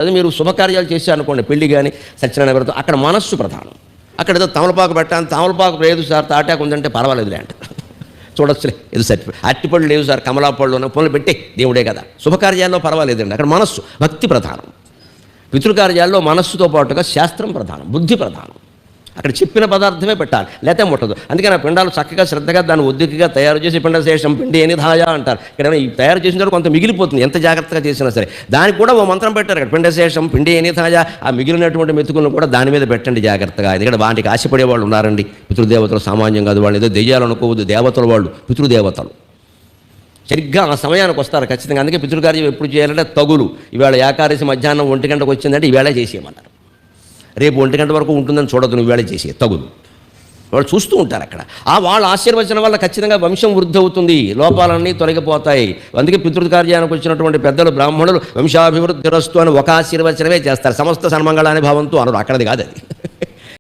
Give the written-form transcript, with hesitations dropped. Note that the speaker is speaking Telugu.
అదే మీరు శుభకార్యాలు చేశారనుకోండి, పెళ్లి కానీ సత్యనారాయణ వ్రతం, అక్కడ మనస్సు ప్రధానం. అక్కడ ఏదో తమలపాకు పెట్టాను, తమలపాకు లేదు సార్, తాటాకు ఉందంటే పర్వాలేదులే అంట, చూడొచ్చులే, ఏదో సర్టిఫికేట్. అట్టిపళ్ళు లేవు సార్, కమలాపళ్ళు ఉన్న పనులు పెట్టే, దేవుడే కదా. శుభకార్యాల్లో పర్వాలేదండి, అక్కడ మనస్సు, భక్తి ప్రధానం. పితృకార్యాల్లో మనస్సుతో పాటుగా శాస్త్రం ప్రధానం, బుద్ధి ప్రధానం. అక్కడ చెప్పిన పదార్థమే పెట్టాలి, లేకపోతే ముట్టదు. అందుకని ఆ పిండాలు చక్కగా శ్రద్ధగా దాన్ని ఒద్దికగా తయారు చేసి పిండశేషం పిండి ఎనిధాయ అంటారు. ఇక్కడ ఈ తయారు చేసిన తర్వాత కొంత మిగిలిపోతుంది, ఎంత జాగ్రత్తగా చేసినా సరే. దానికి కూడా ఓ మంత్రం పెట్టారు అక్కడ, పిండశేషం పిండి ఎనిధాయ. ఆ మిగిలినటువంటి మెతుకులను కూడా దాని మీద పెట్టండి జాగ్రత్తగా. ఎందుకంటే వాటికి ఆశపడే వాళ్ళు ఉన్నారండి. పితృదేవతలు సామాన్యం కాదు, వాళ్ళు ఏదో దెయ్యాలు అనుకోవద్దు, దేవతలు వాళ్ళు, పితృదేవతలు. సరిగ్గా ఆ సమయానికి వస్తారు ఖచ్చితంగా. అందుకే పితృకార్యం ఎప్పుడు చేయాలంటే తగులు. ఇవాళ ఏకాదశి మధ్యాహ్నం 1 గంటకు వచ్చిందంటే ఈవేళ చేసేయమన్నారు. రేపు 1 గంట వరకు ఉంటుందని చూడదు, నువ్వు వేళ చేసే తగులు. వాళ్ళు చూస్తూ ఉంటారు అక్కడ. వాళ్ళ ఆశీర్వచనం వల్ల ఖచ్చితంగా వంశం వృద్ధి అవుతుంది, లోపాలన్నీ తొలగిపోతాయి. అందుకే పితృకార్యానికి వచ్చినటువంటి పెద్దలు బ్రాహ్మణులు వంశాభివృద్ధి రస్తు అని ఒక ఆశీర్వచనమే చేస్తారు, సమస్త సన్మంగళాన్ని భావంతో అనరు. అక్కడది కాదు అది.